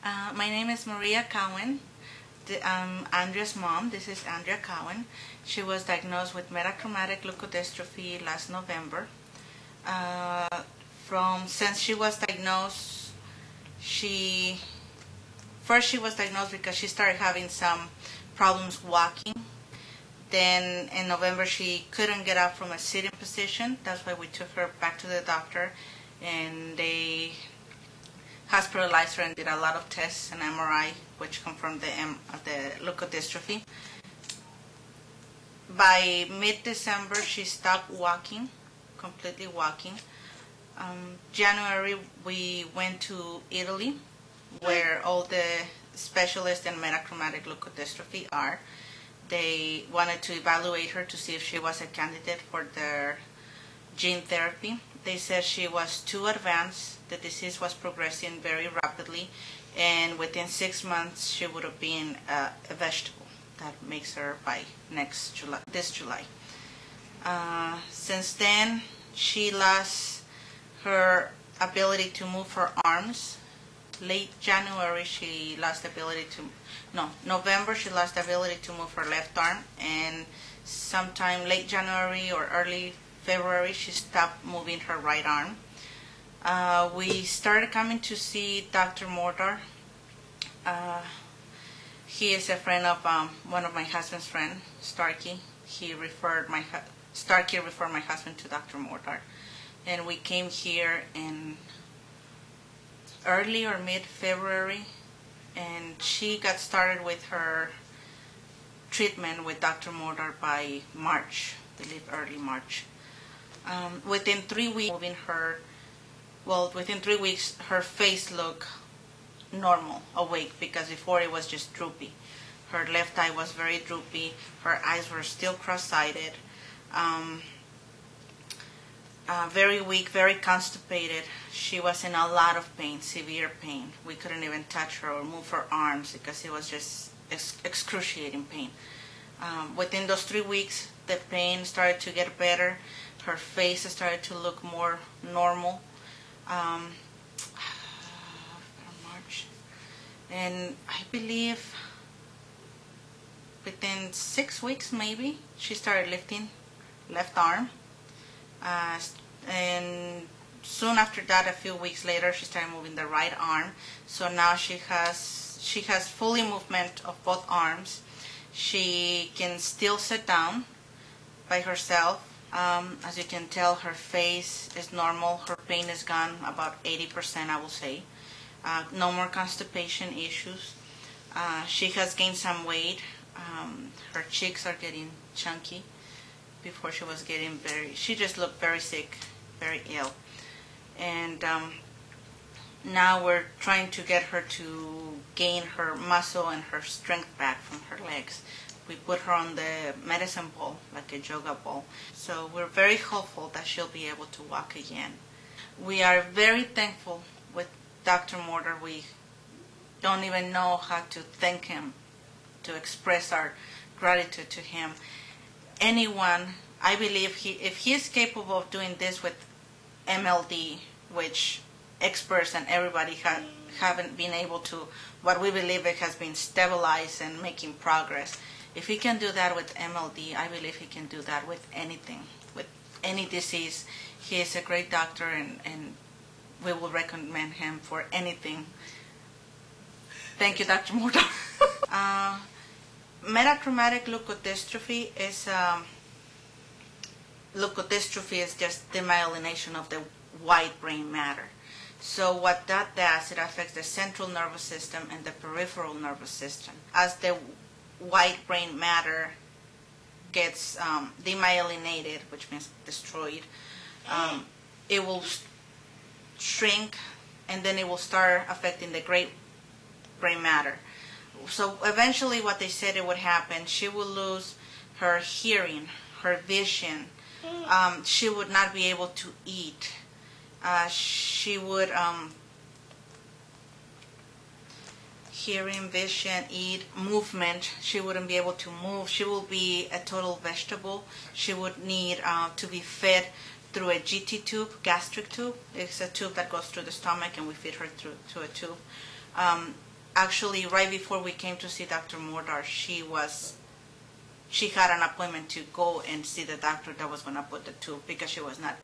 My name is Maria Cowen. I'm Andrea's mom. This is Andrea Cowen. She was diagnosed with metachromatic leukodystrophy last November. Since she was diagnosed, she was diagnosed because she started having some problems walking. Then in November she couldn't get up from a sitting position. That's why we took her back to the doctor, and they hospitalized her and did a lot of tests and MRI, which confirmed the leukodystrophy. By mid-December, she stopped walking, completely walking. January, we went to Italy, where all the specialists in metachromatic leukodystrophy are. They wanted to evaluate her to see if she was a candidate for their gene therapy. They said she was too advanced, the disease was progressing very rapidly, and within 6 months she would have been a vegetable. That makes her by this July. Since then, she lost her ability to move her arms. Late January, she lost the ability to, November, she lost the ability to move her left arm, and sometime late January or early February, she stopped moving her right arm. We started coming to see Dr. Mohrdar. He is a friend of one of my husband's friends, Starkey. Starkey referred my husband to Dr. Mohrdar, and we came here in early or mid-February, and she got started with her treatment with Dr. Mohrdar by March, I believe early March. Within 3 weeks, her face looked normal, awake, because before it was just droopy. Her left eye was very droopy. Her eyes were still cross-sided. Very weak, very constipated. She was in a lot of pain, severe pain. We couldn't even touch her or move her arms because it was just excruciating pain. Within those 3 weeks, the pain started to get better. Her face started to look more normal. March. And I believe within 6 weeks maybe, she started lifting left arm. And soon after that, a few weeks later, she started moving the right arm. So now she has fully movement of both arms. She can still sit down by herself. As you can tell, her face is normal. Her pain is gone, about 80%, I will say. No more constipation issues. She has gained some weight. Her cheeks are getting chunky. Before she was getting she just looked very sick, very ill. And now we're trying to get her to gain her muscle and her strength back from her legs. We put her on the medicine ball, like a yoga ball. So we're very hopeful that she'll be able to walk again. We are very thankful with Dr. Mohrdar. We don't even know how to thank him, to express our gratitude to him. Anyone, I believe, if he is capable of doing this with MLD, which experts and everybody haven't been able to, what we believe it has been stabilized and making progress. If he can do that with MLD, I believe he can do that with anything, with any disease. He is a great doctor, and we will recommend him for anything. Thank you, Dr. Mohrdar. Metachromatic leukodystrophy is just demyelination of the white brain matter. So what that does, it affects the central nervous system and the peripheral nervous system. As the white brain matter gets demyelinated, which means destroyed, it will shrink, and then it will start affecting the gray brain matter. So eventually what they said it would happen, she will lose her hearing, her vision. She would not be able to eat. She would hearing, vision, eat, movement. She wouldn't be able to move. She will be a total vegetable. She would need to be fed through a GT tube, gastric tube. It's a tube that goes through the stomach, and we feed her through a tube. actually, right before we came to see Dr. Mohrdar, she had an appointment to go and see the doctor that was going to put the tube because she was not